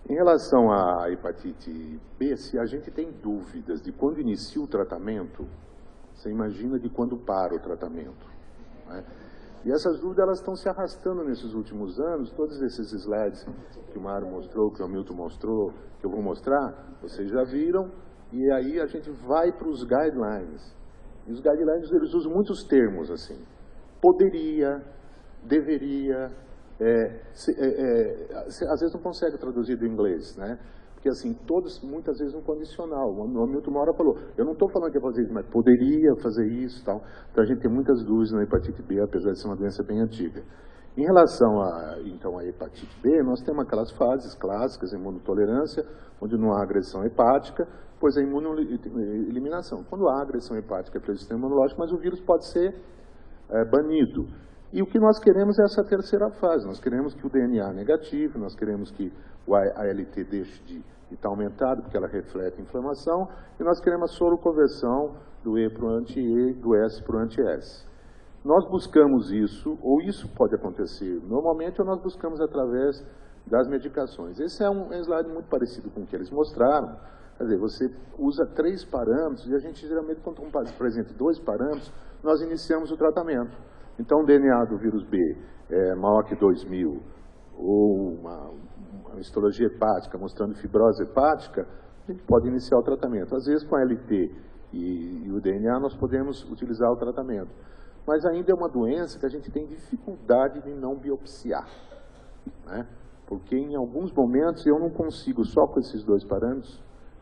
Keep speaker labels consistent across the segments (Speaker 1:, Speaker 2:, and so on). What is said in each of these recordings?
Speaker 1: Em relação à hepatite B, se a gente tem dúvidas de quando inicia o tratamento, você imagina de quando para o tratamento, né? E essas dúvidas elas estão se arrastando nesses últimos anos. Todos esses slides que o Mário mostrou, que o Hamilton mostrou, que eu vou mostrar, vocês já viram, e aí a gente vai para os guidelines. E os guidelines, eles usam muitos termos, assim, poderia, deveria, às vezes não consegue traduzir do inglês, né? Porque, assim, todos, muitas vezes, um condicional. O Hamilton uma hora falou, eu não estou falando que é fazer isso, mas poderia fazer isso e tal. Então, a gente tem muitas dúvidas na hepatite B, apesar de ser uma doença bem antiga. Em relação então, à hepatite B, nós temos aquelas fases clássicas, imunotolerância, onde não há agressão hepática, pois a imunoeliminação. Quando há agressão hepática pelo sistema imunológico, mas o vírus pode ser banido. E o que nós queremos é essa terceira fase. Nós queremos que o DNA negativo, nós queremos que o ALT deixe de estar aumentado, porque ela reflete inflamação, e nós queremos a soroconversão do E para o anti-E, do S para o anti-S. Nós buscamos isso, ou isso pode acontecer normalmente, ou nós buscamos através das medicações. Esse é um slide muito parecido com o que eles mostraram. Quer dizer, você usa 3 parâmetros, e a gente geralmente, quando apresenta 2 parâmetros, nós iniciamos o tratamento. Então, o DNA do vírus B é maior que 2000, ou uma histologia hepática mostrando fibrose hepática, a gente pode iniciar o tratamento. Às vezes, com a LT e o DNA, nós podemos utilizar o tratamento. Mas ainda é uma doença que a gente tem dificuldade de não biopsiar, né? Porque em alguns momentos eu não consigo, só com esses 2 parâmetros,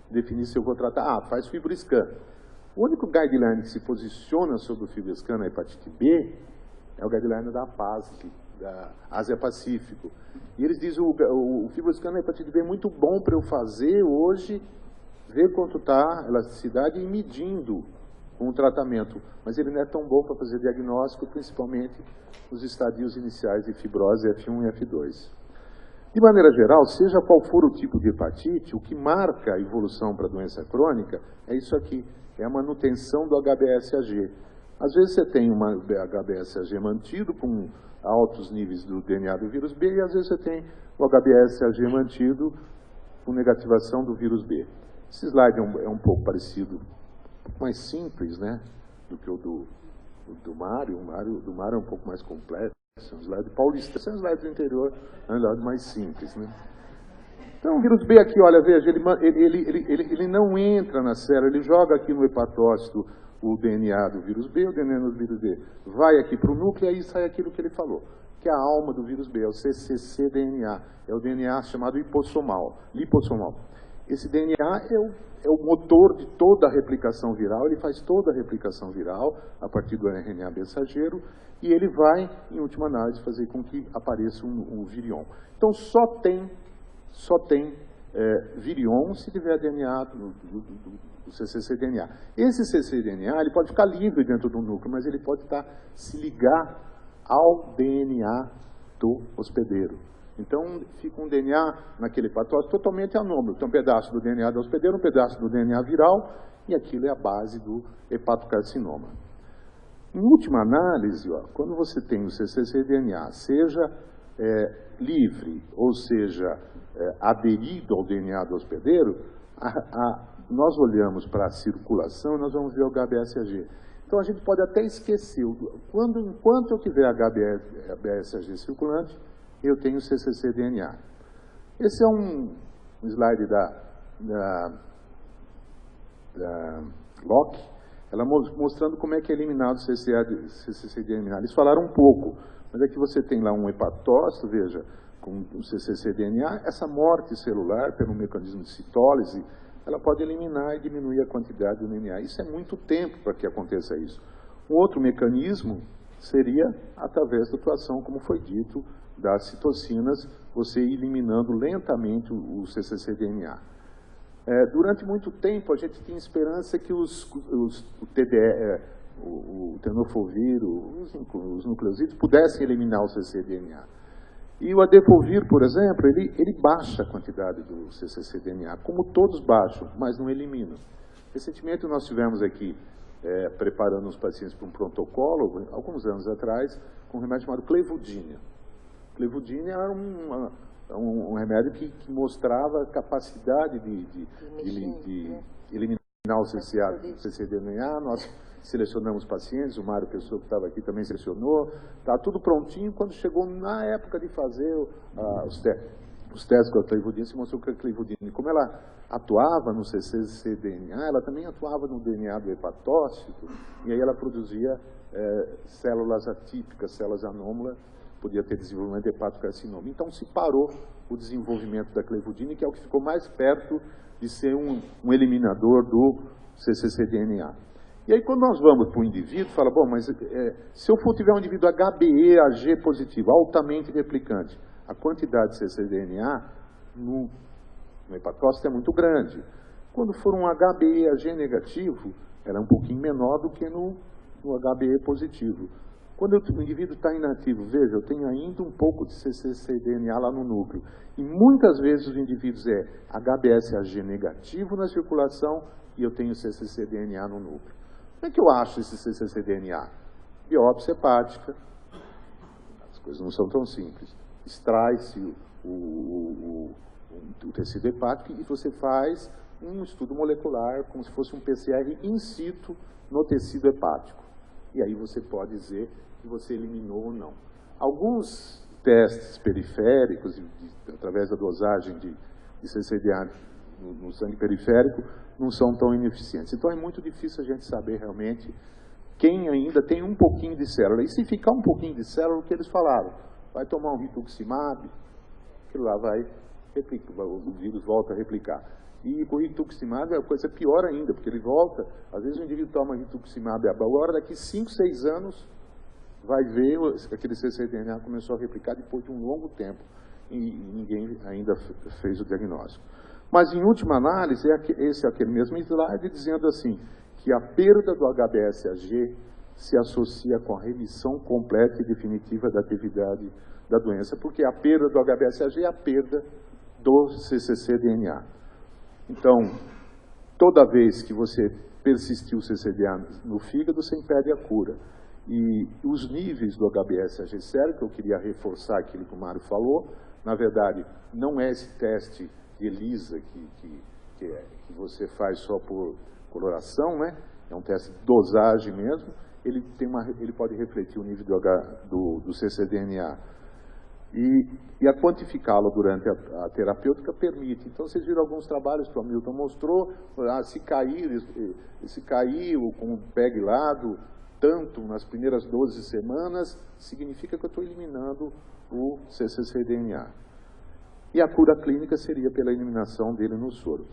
Speaker 1: definir se eu vou tratar. Faz FibroScan. O único guideline que se posiciona sobre o FibroScan na hepatite B é o guideline da PASC, da Ásia-Pacífico. E eles dizem o FibroScan na hepatite B é muito bom para eu fazer hoje, ver quanto está a elasticidade e ir medindo com o tratamento. Mas ele não é tão bom para fazer diagnóstico, principalmente nos estadios iniciais de fibrose F1 e F2. De maneira geral, seja qual for o tipo de hepatite, o que marca a evolução para a doença crônica é isso aqui, é a manutenção do HBsAg. Às vezes você tem um HBsAg mantido com altos níveis do DNA do vírus B, e às vezes você tem o HBsAg mantido com negativação do vírus B. Esse slide é um pouco parecido, um pouco mais simples, né, do que o do Mário. O do Mário é um pouco mais complexo. É um slide paulista, esse é um slide do interior, é um slide mais simples, né? Então, o vírus B aqui, olha, veja, ele não entra na célula, ele joga aqui no hepatócito o DNA do vírus B, o DNA do vírus B vai aqui para o núcleo e aí sai aquilo que ele falou, que é a alma do vírus B, é o cccDNA, é o DNA chamado lipossomal. Esse DNA é o motor de toda a replicação viral, ele faz toda a replicação viral a partir do RNA mensageiro, e ele vai, em última análise, fazer com que apareça um virion. Então, só tem virion se tiver DNA do cccDNA. Esse cccDNA ele pode ficar livre dentro do núcleo, mas ele pode se ligar ao DNA do hospedeiro. Então, fica um DNA naquele hepatócito totalmente anômalo. Tem um pedaço do DNA do hospedeiro, um pedaço do DNA viral, e aquilo é a base do hepatocarcinoma. Em última análise, quando você tem o cccDNA, seja livre, ou seja, aderido ao DNA do hospedeiro, nós olhamos para a circulação e nós vamos ver o HBsAg. Então, a gente pode até esquecer, enquanto eu tiver HBsAg circulante, eu tenho cccDNA. Esse é um slide da Locke, ela mostrando como é que é eliminado o cccDNA. Eles falaram um pouco, mas é que você tem lá um hepatócito, veja, com o cccDNA, essa morte celular, pelo mecanismo de citólise, ela pode eliminar e diminuir a quantidade do DNA. Isso é muito tempo para que aconteça isso. Um outro mecanismo seria através da atuação, como foi dito, das citocinas, você eliminando lentamente o cccDNA. Durante muito tempo, a gente tinha esperança que o tenofovir, os nucleosídeos, pudessem eliminar o cccDNA. E o adefovir, por exemplo, ele baixa a quantidade do cccDNA, como todos baixam, mas não eliminam. Recentemente, nós tivemos aqui, preparando os pacientes para um protocolo, alguns anos atrás, com um remédio chamado clevudina. Clevudina era um remédio que mostrava a capacidade de eliminar o cccDNA. Nós selecionamos pacientes, o Mário Pessoa, que estava aqui, também selecionou, está tudo prontinho. Quando chegou na época de fazer os testes com a Cleivudine, se mostrou que a Cleivudine, como ela atuava no cccDNA, ela também atuava no DNA do hepatócito, e aí ela produzia células atípicas, células anômalas, podia ter desenvolvimento de hepatocarcinoma. Então se parou o desenvolvimento da Cleivudine, que é o que ficou mais perto de ser um eliminador do cccDNA. E aí quando nós vamos para o indivíduo, fala, bom, mas se eu tiver um indivíduo HBeAg positivo, altamente replicante, a quantidade de cccDNA no hepatócito é muito grande. Quando for um HBeAg negativo, ela é um pouquinho menor do que no HBe positivo. Quando o indivíduo está inativo, veja, eu tenho ainda um pouco de cccDNA lá no núcleo. E muitas vezes os indivíduos HBsAg negativo na circulação e eu tenho cccDNA no núcleo. Como é que eu acho esse cccDNA? Biópsia hepática. As coisas não são tão simples. Extrai-se o tecido hepático e você faz um estudo molecular, como se fosse um PCR in situ no tecido hepático. E aí você pode dizer que você eliminou ou não. Alguns testes periféricos, através da dosagem de cccDNA no sangue periférico, não são tão ineficientes. Então é muito difícil a gente saber realmente quem ainda tem um pouquinho de célula. E se ficar um pouquinho de célula, o que eles falaram? Vai tomar um rituximab, aquilo lá vai replicar, o vírus volta a replicar. E com o rituximab é uma coisa pior ainda, porque ele volta, às vezes o indivíduo toma rituximab agora, daqui 5, 6 anos, vai ver aquele cccDNA começou a replicar depois de um longo tempo, e ninguém ainda fez o diagnóstico. Mas, em última análise, esse é aquele mesmo slide dizendo assim, que a perda do HBsAg se associa com a remissão completa e definitiva da atividade da doença, porque a perda do HBsAg é a perda do cccDNA. Então, toda vez que você persistiu o cccDNA no fígado, você impede a cura. E os níveis do HBsAg sério, que eu queria reforçar aquilo que o Mário falou, na verdade, não é esse teste de ELISA que você faz só por coloração, né? É um teste de dosagem mesmo. Ele pode refletir o nível do cccDNA. E a quantificá-lo durante a terapêutica permite. Então, vocês viram alguns trabalhos que o Hamilton mostrou, se cair com o PEG lado, tanto nas primeiras 12 semanas, significa que eu estou eliminando o cccDNA. E a cura clínica seria pela eliminação dele no soro.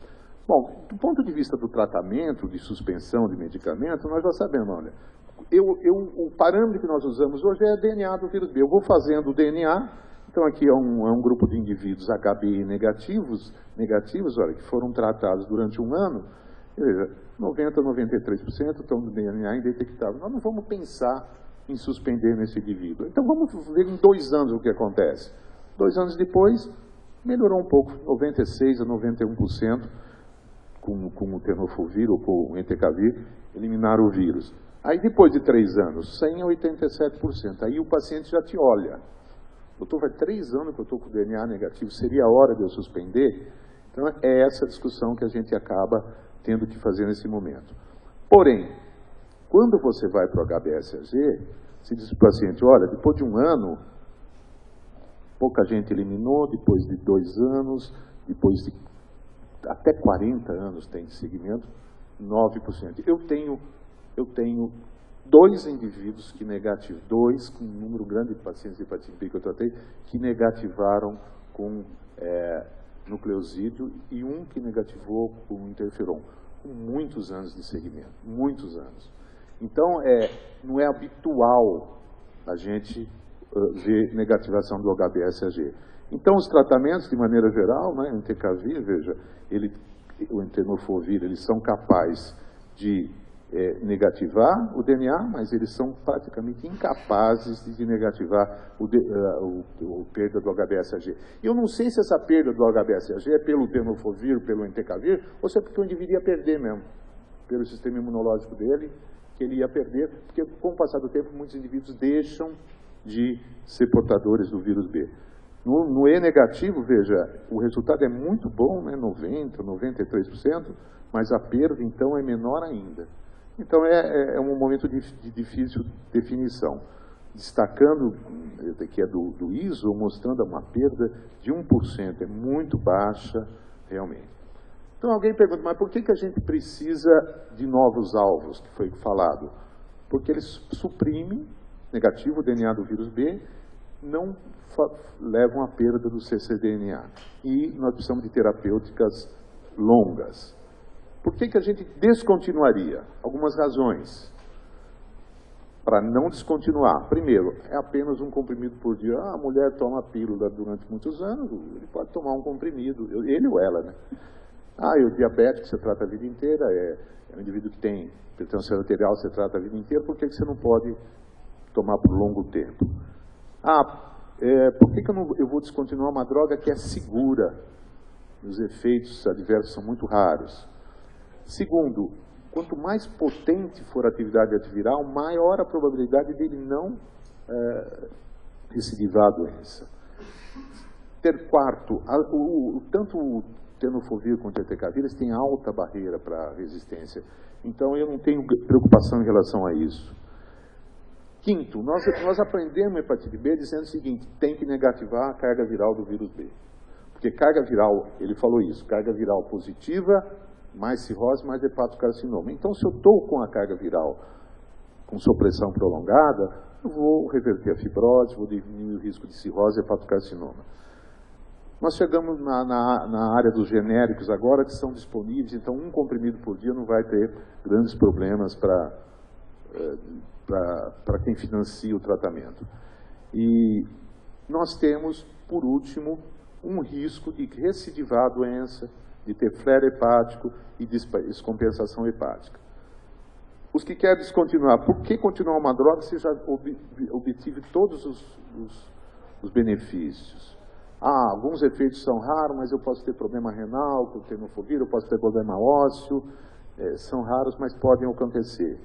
Speaker 1: Bom, do ponto de vista do tratamento, de suspensão de medicamento, nós já sabemos, olha, o parâmetro que nós usamos hoje é DNA do vírus B. Eu vou fazendo o DNA, então aqui é um grupo de indivíduos HBe negativos, olha, que foram tratados durante um ano, 90% a 93% estão no DNA indetectável. Nós não vamos pensar em suspender nesse indivíduo. Então vamos ver em 2 anos o que acontece. 2 anos depois, melhorou um pouco, 96% a 91% com o tenofovir ou com o entecavir, eliminaram o vírus. Aí depois de 3 anos, 100% a 87%. Aí o paciente já te olha. Doutor, vai 3 anos que eu estou com o DNA negativo, seria a hora de eu suspender? Então é essa discussão que a gente acaba tendo que fazer nesse momento. Porém, quando você vai para o HBsAg, se diz para o paciente, olha, depois de 1 ano, pouca gente eliminou, depois de 2 anos, depois de até 40 anos tem de segmento, 9%. Eu tenho 2 indivíduos que negativaram, 2 com um número grande de pacientes de hepatite B que eu tratei, que negativaram com nucleosídeo e um que negativou com interferon, com muitos anos de segmento, muitos anos. Então, não é habitual a gente ver negativação do HBsAg. Então, os tratamentos, de maneira geral, né, o entecavir, veja, o tenofovir, eles são capazes de negativar o DNA, mas eles são praticamente incapazes de negativar a perda do HBsAg. E eu não sei se essa perda do HBsAg é pelo tenofovir, pelo entecavir, ou se é porque o indivíduo ia perder mesmo, pelo sistema imunológico dele, que ele ia perder, porque com o passar do tempo, muitos indivíduos deixam de ser portadores do vírus B. No E negativo, veja, o resultado é muito bom, né, 90%, 93%, mas a perda, então, é menor ainda. Então, é um momento de difícil definição. Destacando, que é do ISO, mostrando uma perda de 1%, é muito baixa, realmente. Então, alguém pergunta, mas por que a gente precisa de novos alvos, que foi falado? Porque eles suprimem, negativo, o DNA do vírus B, não levam à perda do cccDNA. E nós precisamos de terapêuticas longas. Por que a gente descontinuaria? Algumas razões para não descontinuar. Primeiro, é apenas um comprimido por dia. A mulher toma pílula durante muitos anos, ele pode tomar um comprimido, ele ou ela, né? E o diabético você trata a vida inteira, é um indivíduo que tem hipertensão arterial, você trata a vida inteira, por que você não pode tomar por longo tempo? Por que eu vou descontinuar uma droga que é segura? Os efeitos adversos são muito raros. Segundo, quanto mais potente for a atividade antiviral, maior a probabilidade dele não recidivar a doença. Quarto, tanto o tenofovir quanto o ETK eles têm alta barreira para resistência. Então, eu não tenho preocupação em relação a isso. Quinto, nós aprendemos a hepatite B dizendo o seguinte, tem que negativar a carga viral do vírus B. Porque carga viral, ele falou isso, carga viral positiva, mais cirrose, mais hepatocarcinoma. Então, se eu estou com a carga viral com supressão prolongada, eu vou reverter a fibrose, vou diminuir o risco de cirrose e hepatocarcinoma. Nós chegamos na área dos genéricos agora, que são disponíveis, então um comprimido por dia não vai ter grandes problemas para quem financia o tratamento. E nós temos, por último, um risco de recidivar a doença, de ter flare hepático e descompensação hepática. Os que querem descontinuar, por que continuar uma droga se já obtive todos os benefícios? Alguns efeitos são raros, mas eu posso ter problema renal, com tenofovir, eu posso ter problema ósseo, são raros, mas podem acontecer.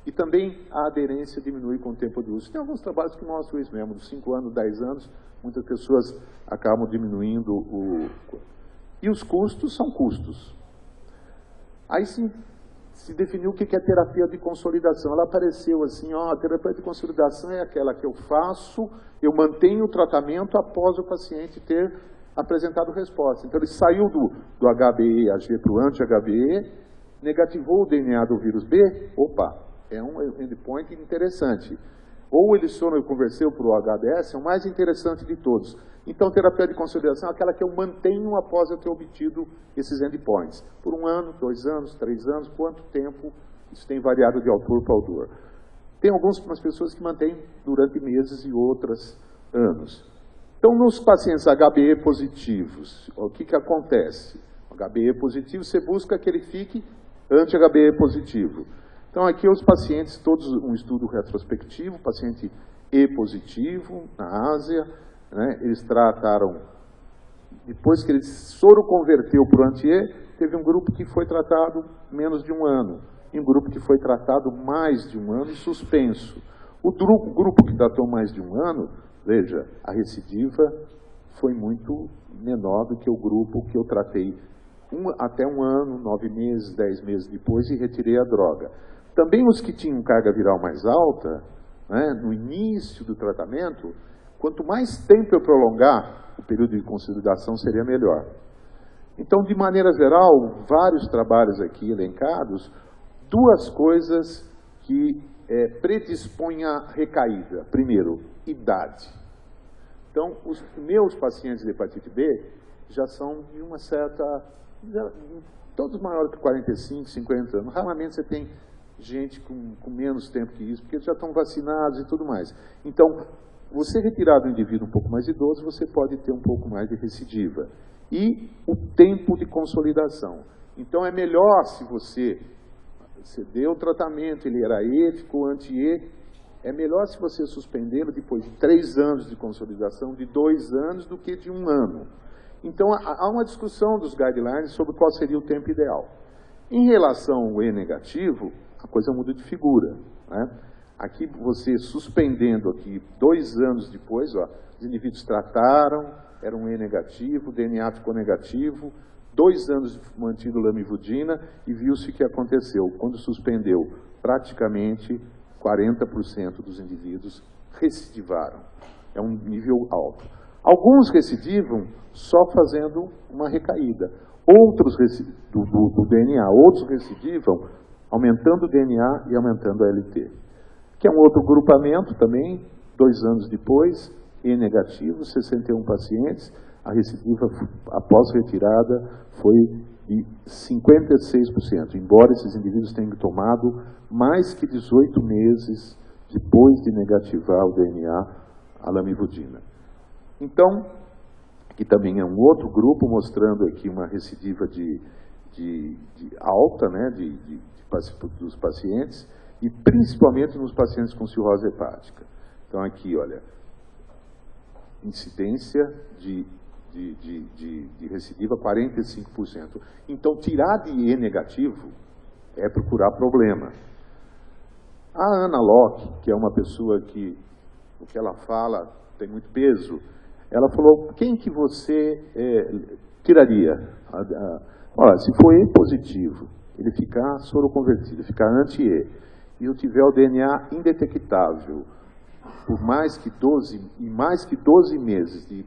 Speaker 1: E também a aderência diminui com o tempo de uso. Tem alguns trabalhos que mostram isso mesmo, de 5 anos, 10 anos, muitas pessoas acabam diminuindo E os custos são custos. Aí se definiu o que é terapia de consolidação. Ela apareceu assim, a terapia de consolidação é aquela que eu faço, eu mantenho o tratamento após o paciente ter apresentado resposta. Então ele saiu do HBE-AG para o anti-HBE, negativou o DNA do vírus B, é um endpoint interessante. Ou ele sonoconverseu para o HBS, é o mais interessante de todos. Então, terapia de consolidação é aquela que eu mantenho após eu ter obtido esses endpoints. Por 1 ano, 2 anos, 3 anos, quanto tempo, isso tem variado de autor para autor. Tem algumas pessoas que mantêm durante meses e outras anos. Então, nos pacientes HBE positivos, o que acontece? O HBE positivo, você busca que ele fique anti-HBE positivo. Então, aqui os pacientes, todos um estudo retrospectivo, paciente E positivo, na Ásia, né, eles trataram, depois que ele soroconverteu para o anti-E, teve um grupo que foi tratado menos de 1 ano, e um grupo que foi tratado mais de 1 ano e suspenso. O grupo que tratou mais de 1 ano, veja, a recidiva foi muito menor do que o grupo que eu tratei até 1 ano, 9 meses, 10 meses depois e retirei a droga. Também os que tinham carga viral mais alta, né, no início do tratamento, quanto mais tempo eu prolongar o período de consolidação, seria melhor. Então, de maneira geral, vários trabalhos aqui elencados, 2 coisas que predispõem à recaída. Primeiro, idade. Então, os meus pacientes de hepatite B já são de uma certa... todos maiores que 45, 50 anos. Raramente você tem gente com menos tempo que isso, porque eles já estão vacinados e tudo mais. Então, você retirar do indivíduo um pouco mais idoso, você pode ter um pouco mais de recidiva. E o tempo de consolidação. Então, é melhor se você deu o tratamento, ele era E, ficou anti-E, é melhor se você suspendê-lo depois de 3 anos de consolidação, de 2 anos, do que de 1 ano. Então, há uma discussão dos guidelines sobre qual seria o tempo ideal. Em relação ao E negativo, a coisa muda de figura, né? Aqui, você suspendendo aqui 2 anos depois, os indivíduos trataram, era um E negativo, o DNA ficou negativo, 2 anos mantido lamivudina e viu-se o que aconteceu. Quando suspendeu, praticamente 40% dos indivíduos recidivaram. É um nível alto. Alguns recidivam só fazendo uma recaída. Outros do DNA, outros recidivam aumentando o DNA e aumentando a ALT. Que é um outro grupamento também, 2 anos depois, E negativo, 61 pacientes, a recidiva após retirada foi de 56%, embora esses indivíduos tenham tomado mais que 18 meses depois de negativar o DNA, a lamivudina. Então, que também é um outro grupo, mostrando aqui uma recidiva de alta, né, dos pacientes, e principalmente nos pacientes com cirrose hepática. Então aqui, olha, incidência de recidiva 45%. Então, tirar de E negativo é procurar problema. A Ana Locke, que é uma pessoa que o que ela fala tem muito peso, ela falou, quem que você tiraria? Olha, se for E positivo, ele ficar soroconvertido, ficar anti-E, e eu tiver o DNA indetectável, por mais que 12 meses de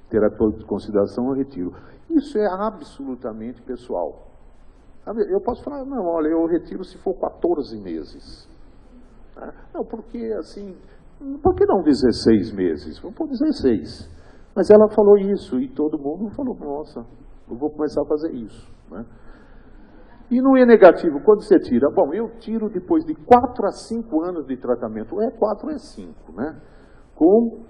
Speaker 1: terapia de consideração, eu retiro. Isso é absolutamente pessoal. Eu posso falar, não, olha, eu retiro se for 14 meses. Não, porque assim, por que não 16 meses? Vamos por 16. Mas ela falou isso, e todo mundo falou, nossa, eu vou começar a fazer isso. Né? E no E negativo, quando você tira? Bom, eu tiro depois de 4 a 5 anos de tratamento, é 4 ou é 5, né? Com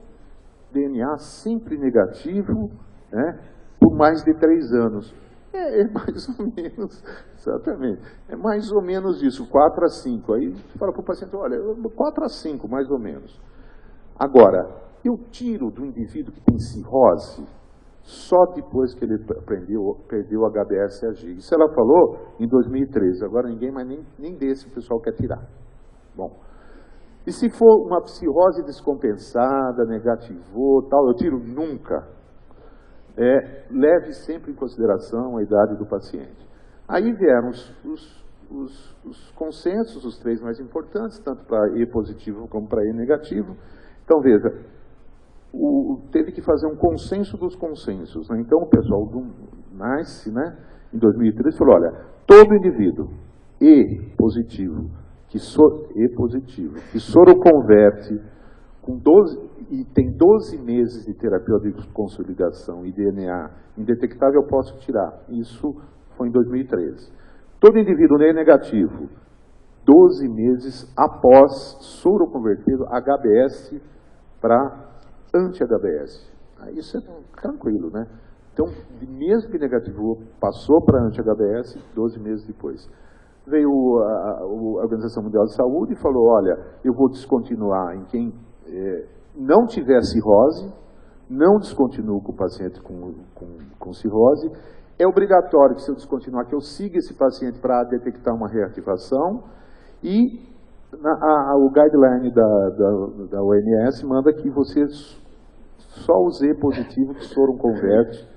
Speaker 1: DNA sempre negativo, né? Por mais de 3 anos. É mais ou menos, exatamente, é mais ou menos isso, 4 a 5. Aí você fala para o paciente, olha, 4 a 5, mais ou menos. Agora, eu tiro do indivíduo que tem cirrose só depois que ele perdeu o HBsAg. Isso ela falou em 2013, agora ninguém mais nem desse o pessoal quer tirar. Bom, e se for uma cirrose descompensada, negativou, tal, eu tiro nunca. Leve sempre em consideração a idade do paciente. Aí vieram os consensos, os 3 mais importantes, tanto para E positivo como para E negativo. Então, veja, teve que fazer um consenso dos consensos. Né? Então, o pessoal do NICE, né, em 2013, falou, olha, todo indivíduo E positivo, que soroconverte com 12, e tem 12 meses de terapia de consolidação e DNA indetectável, eu posso tirar. Isso foi em 2013. Todo indivíduo E negativo, 12 meses após soroconverter HBs para anti-HBs. Isso é tranquilo, né? Então, mesmo que negativo, passou para anti-HBs 12 meses depois. Veio a Organização Mundial de Saúde e falou, olha, eu vou descontinuar em quem não tiver cirrose, não descontinuo com o paciente com cirrose. É obrigatório que, se eu descontinuar, que eu siga esse paciente para detectar uma reativação. E o guideline da OMS manda que você só use E positivo que soroconverte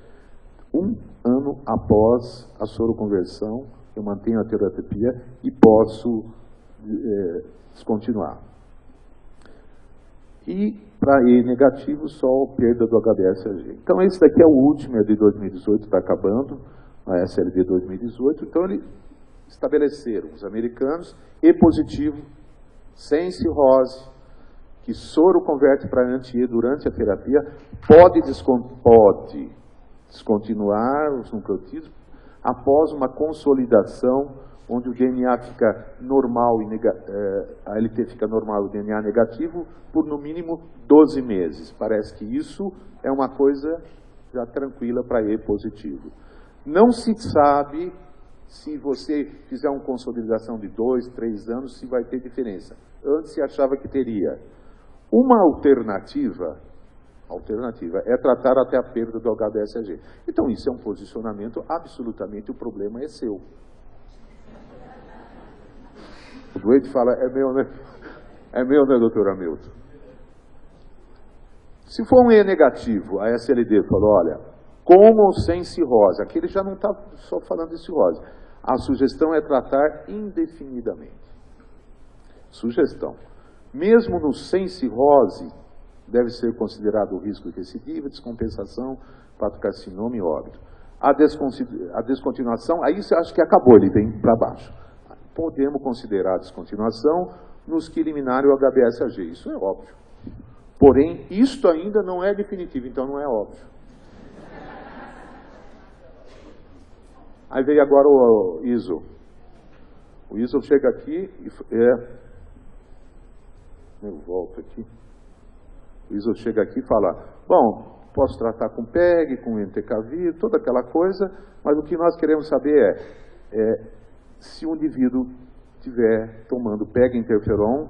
Speaker 1: 1 ano após a soroconversão, eu mantenho a terapia e posso descontinuar. E para E negativo, só a perda do HBsAg. Então esse daqui é o último, é de 2018, está acabando, a SLD 2018. Então eles estabeleceram, os americanos, E positivo, sem cirrose, que soroconverte para anti-E durante a terapia, pode descontinuar os nucleotídeos após uma consolidação, onde o DNA fica normal, a LT fica normal, o DNA negativo, por no mínimo 12 meses. Parece que isso é uma coisa já tranquila para E positivo. Não se sabe se você fizer uma consolidação de 2, 3 anos, se vai ter diferença. Antes se achava que teria. Uma alternativa é tratar até a perda do HBsAg. Então, isso é um posicionamento, absolutamente o problema é seu. O doente fala, é meu, né, doutor Hamilton? Se for um E negativo, a SLD falou, olha, com ou sem cirrose, aqui ele já não está só falando de cirrose. A sugestão é tratar indefinidamente. Sugestão. Mesmo no sem cirrose, deve ser considerado o risco de recidiva, descompensação, patocarcinoma e óbito. A descontinuação, aí você acha que acabou, ele vem para baixo. Podemos considerar a descontinuação nos que eliminarem o HBsAg, isso é óbvio. Porém, isto ainda não é definitivo, então não é óbvio. Aí veio agora o ISO. O ISO chega aqui e eu volto aqui. O ISO chega aqui e fala, bom, posso tratar com PEG, com entecavir, toda aquela coisa, mas o que nós queremos saber é se o indivíduo estiver tomando PEG interferon,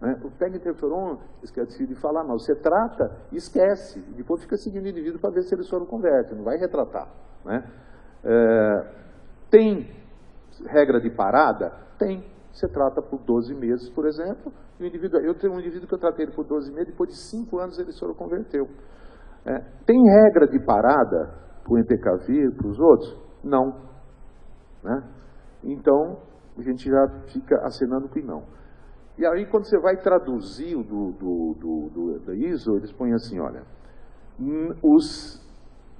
Speaker 1: né? O PEG interferon, esqueci de falar, mas você trata e esquece, depois fica seguindo o indivíduo para ver se ele soroconverte, não vai retratar, né? Tem regra de parada? Tem. Você trata por 12 meses, por exemplo, e o indivíduo, eu tenho um indivíduo que eu tratei ele por 12 meses, depois de 5 anos ele soroconverteu. Tem regra de parada para o entecavir, para os outros? Não. Né? Então, a gente já fica acenando que não. E aí, quando você vai traduzir da ISO, eles põem assim, olha,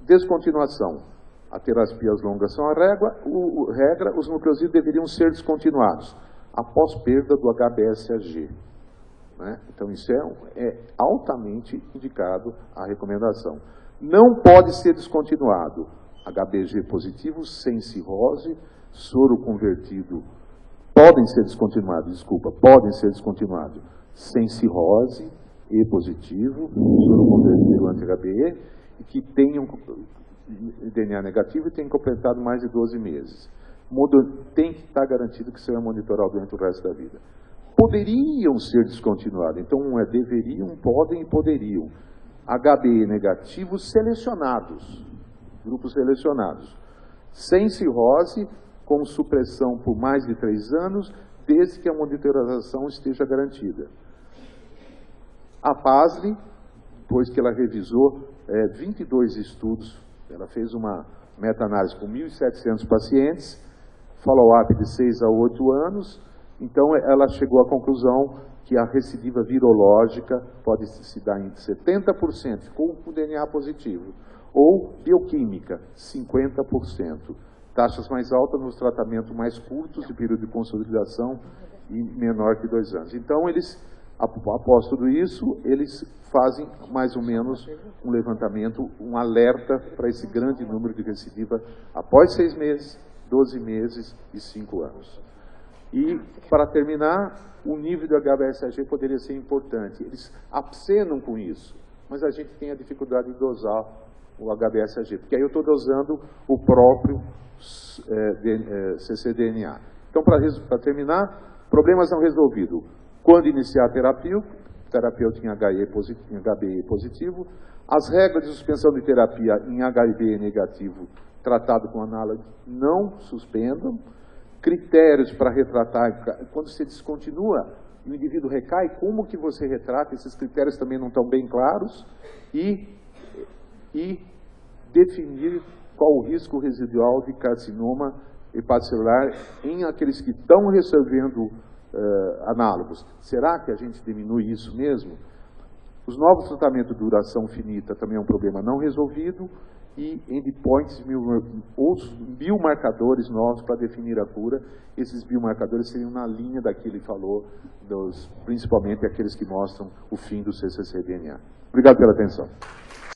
Speaker 1: descontinuação, a terapias longas são a regra, os nucleosídeos deveriam ser descontinuados após perda do HBsAg. Né? Então, isso é altamente indicado a recomendação. Não pode ser descontinuado HBg positivo sem cirrose, soro convertido. Podem ser descontinuados sem cirrose, E positivo, soro convertido anti-HBe, e que tenham DNA negativo e tenham completado mais de 12 meses. Tem que estar garantido que será monitorado durante o resto da vida. Poderiam ser descontinuados, então deveriam, podem e poderiam. HBe negativos selecionados, grupos selecionados, sem cirrose, com supressão por mais de 3 anos, desde que a monitorização esteja garantida. A PASLE, depois que ela revisou 22 estudos, ela fez uma meta-análise com 1.700 pacientes, follow-up de 6 a 8 anos, então ela chegou à conclusão que a recidiva virológica pode se dar em 70% com o DNA positivo, ou bioquímica, 50%. Taxas mais altas nos tratamentos mais curtos, de período de consolidação, e menor que 2 anos. Então, após tudo isso, eles fazem mais ou menos um levantamento, um alerta para esse grande número de recidiva após 6 meses, 12 meses e 5 anos. E, para terminar, o nível do HBsAg poderia ser importante. Eles acenam com isso, mas a gente tem a dificuldade de dosar o HBsAg, porque aí eu estou dosando o próprio cccDNA. Então, para terminar, problemas não resolvidos. Quando iniciar a terapia, o terapeuta em HBe positivo, as regras de suspensão de terapia em HBe negativo tratado com análogo não suspendam, critérios para retratar, quando você descontinua, o indivíduo recai, como que você retrata, esses critérios também não estão bem claros, e definir qual o risco residual de carcinoma hepatocelular em aqueles que estão recebendo análogos. Será que a gente diminui isso mesmo? Os novos tratamentos de duração finita também é um problema não resolvido, e endpoints, os biomarcadores novos para definir a cura. Esses biomarcadores seriam na linha daquilo que ele falou, principalmente aqueles que mostram o fim do cccDNA. Obrigado pela atenção.